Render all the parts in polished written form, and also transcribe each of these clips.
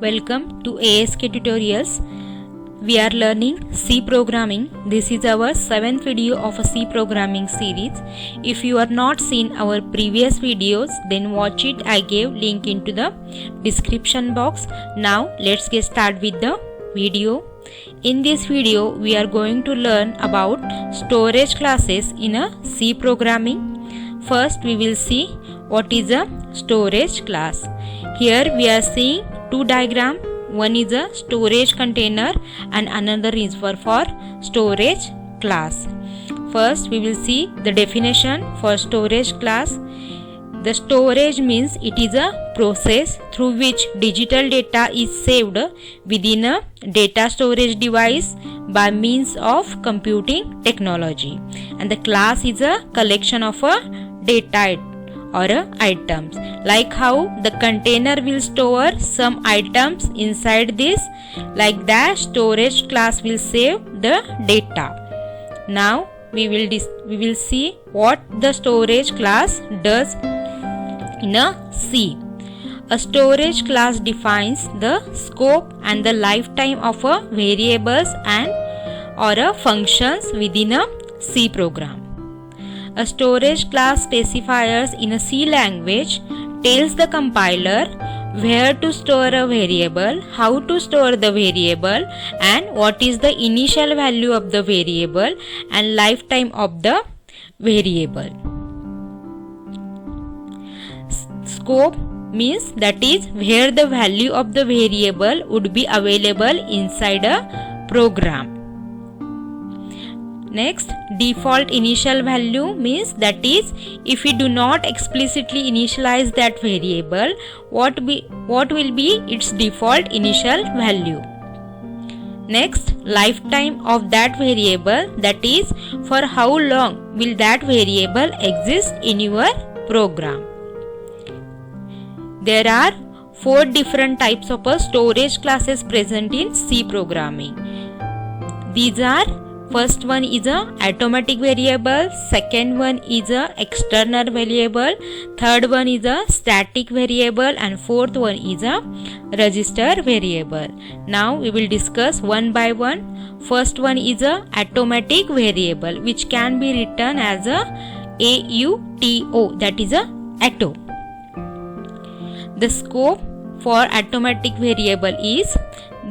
Welcome to ASK Tutorials. We are learning C programming. This is our 7th video of a C programming series. If you are not seen our previous videos, then watch it. I gave link into the description box. Now let's get started with the video. In this video, we are going to learn about storage classes in a C programming. First, we will see what is a storage class. Here we are seeing two diagrams. One is a storage container and another is for storage class. First, we will see the definition for storage class. The storage means it is a process through which digital data is saved within a data storage device by means of computing technology. And the class is a collection of data or items. Like how the container will store some items inside this, like that storage class will save the data. Now we will see what the storage class does in a C. A storage class defines the scope and the lifetime of a variables and or functions within a C program. A storage class specifiers in a C language tells the compiler where to store a variable, how to store the variable, and what is the initial value of the variable and lifetime of the variable. Scope means that is where the value of the variable would be available inside a program. Next, default initial value means that is if we do not explicitly initialize that variable, what will be its default initial value. Next, lifetime of that variable, that is for how long will that variable exist in your program. There are 4 different types of storage classes present in C programming. These are: first one is a automatic variable, second one is a external variable, third one is a static variable, and fourth one is a register variable. Now we will discuss one by one. First one is a automatic variable, which can be written as a AUTO, that is a auto. The scope for automatic variable is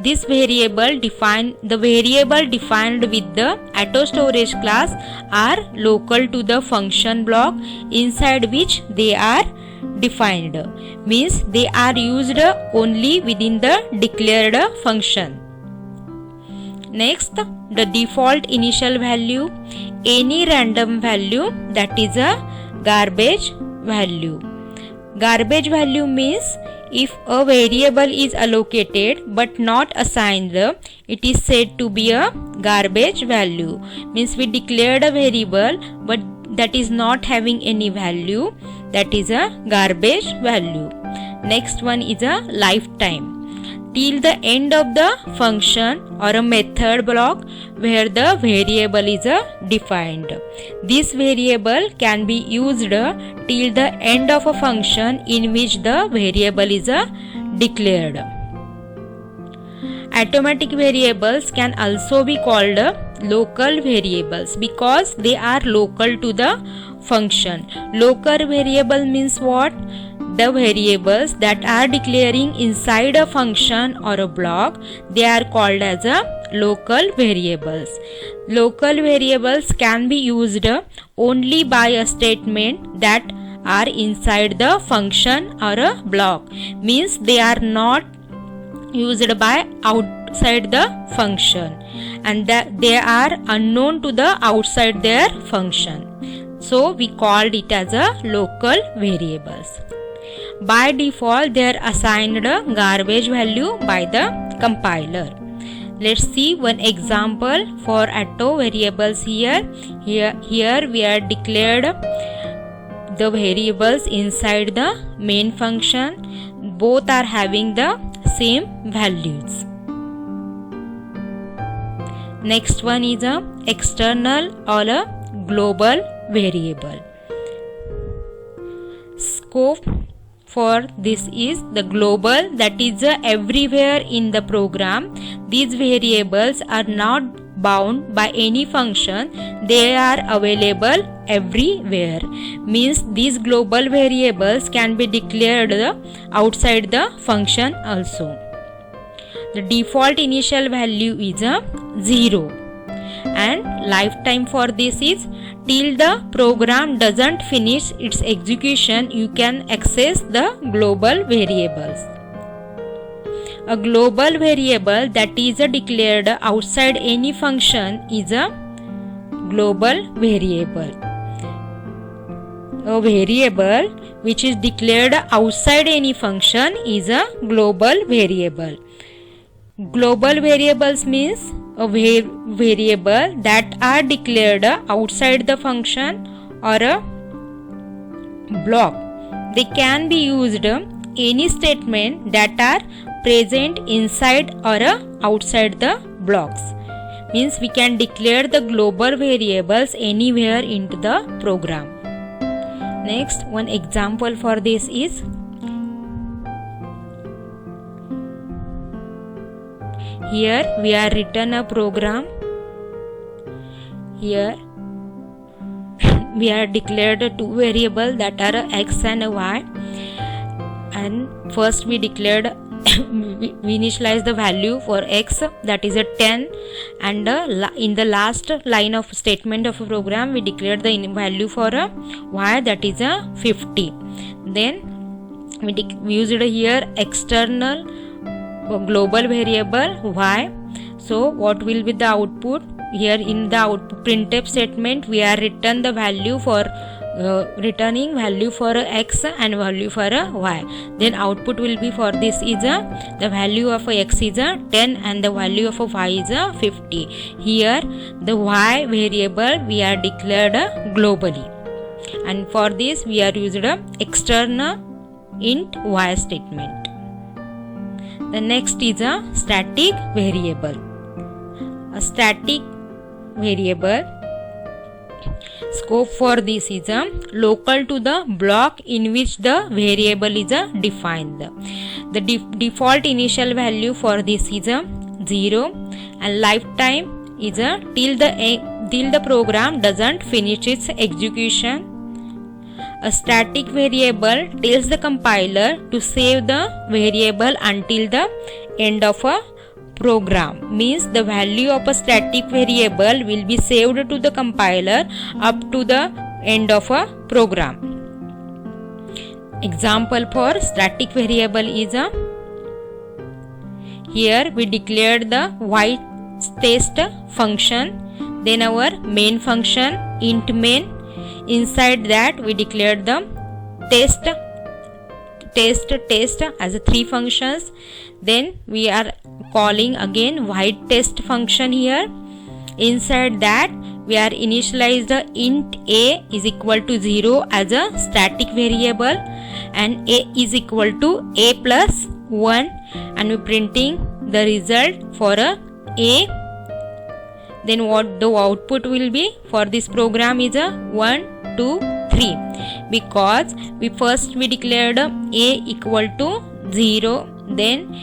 this variable defined with the auto storage class are local to the function block inside which they are defined. Means they are used only within the declared function. Next, the default initial value, any random value, that is a garbage value. Garbage value means if a variable is allocated but not assigned, it is said to be a garbage value. Means we declared a variable but that is not having any value, that is a garbage value. Next one is a lifetime. Till the end of the function or a method block where the variable is defined. This variable can be used till the end of a function in which the variable is declared. Automatic variables can also be called local variables because they are local to the function. Local variable means what? The variables that are declaring inside a function or a block, they are called as local variables. Local variables can be used only by a statement that are inside the function or a block. Means they are not used by outside the function and that they are unknown to the outside their function. So we called it as a local variables. By default, they are assigned a garbage value by the compiler. Let's see one example for auto variables here. Here we are declared the variables inside the main function. Both are having the same values. Next one is a external or a global variable. Scope for this is the global, that is everywhere in the program. These variables are not bound by any function, they are available everywhere. Means these global variables can be declared outside the function also. The default initial value is 0 and lifetime for this is till the program doesn't finish its execution. You can access the global variables. A global variable that is declared outside any function is a global variable. A variable which is declared outside any function is a global variable. Global variables means a variable that are declared outside the function or a block. They can be used any statement that are present inside or outside the blocks. Means we can declare the global variables anywhere into the program. Next, one example for this is here we are written a program. Here we are declared two variables that are x and y, and first we declared we initialize the value for x, that is a 10, and in the last line of statement of a program we declared the value for a y, that is a 50. Then we used here external global variable y. So what will be the output? Here in the output printf statement we are written the value for returning value for x and value for y. Then output will be for this is the value of x is 10 and the value of y is 50. Here the y variable we are declared globally, and for this we are used external int y statement. The next is a static variable. A static variable scope for this is local to the block in which the variable is defined. The default initial value for this is 0 and lifetime is till the program doesn't finish its execution. A static variable tells the compiler to save the variable until the end of a program. Means the value of a static variable will be saved to the compiler up to the end of a program. Example for static variable is here we declared the y test function, then our main function int main. Inside that we declared the test as a 3 functions. Then we are calling again y test function here. Inside that we are initialize the int a is equal to 0 as a static variable and a is equal to a plus 1, and we printing the result for a. Then what the output will be for this program is a 1, 2, 3, because we declared a equal to 0. Then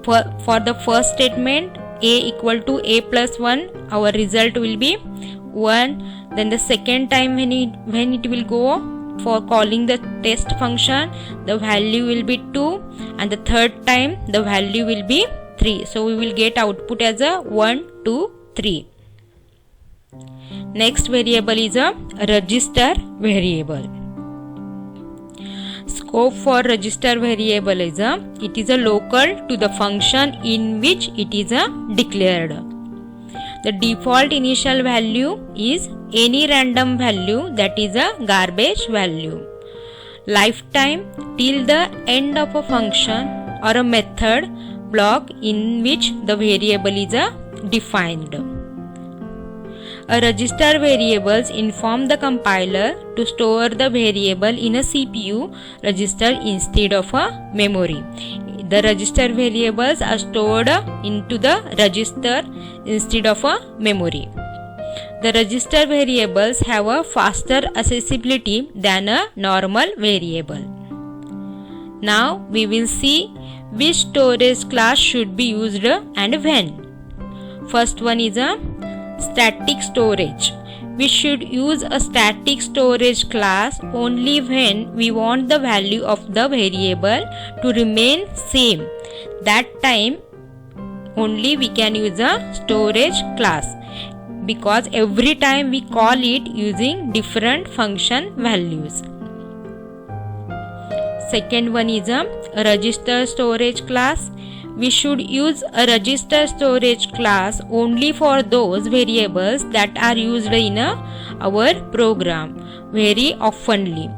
for the first statement a equal to a plus 1, our result will be 1. Then the second time when it will go for calling the test function, the value will be 2, and the third time the value will be 3. So we will get output as a 1, 2, 3. Next variable is a register variable. Scope for register variable is it is a local to the function in which it is declared. The default initial value is any random value, that is a garbage value. Lifetime till the end of a function or a method block in which the variable is defined. A register variables inform the compiler to store the variable in a CPU register instead of a memory. The register variables are stored into the register instead of a memory. The register variables have a faster accessibility than a normal variable. Now we will see which storage class should be used and when. First one is a static storage. We should use a static storage class only when we want the value of the variable to remain same. That time only we can use a storage class, because every time we call it using different function values. Second one is a register storage class. We should use a register storage class only for those variables that are used in our program very oftenly.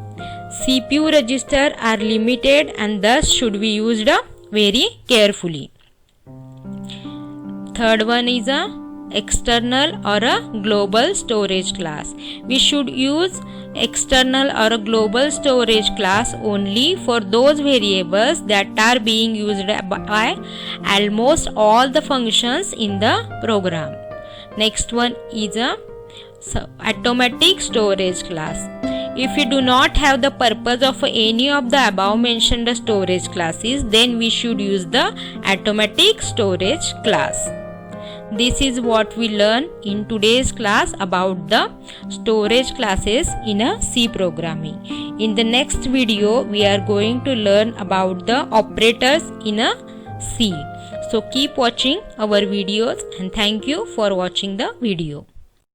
CPU register are limited and thus should be used very carefully. Third one is a external or a global storage class. We should use external or a global storage class only for those variables that are being used by almost all the functions in the program. Next one is a automatic storage class. If we do not have the purpose of any of the above mentioned storage classes, then we should use the automatic storage class. This is what we learn in today's class about the storage classes in a C programming. In the next video, we are going to learn about the operators in a C. So keep watching our videos and thank you for watching the video.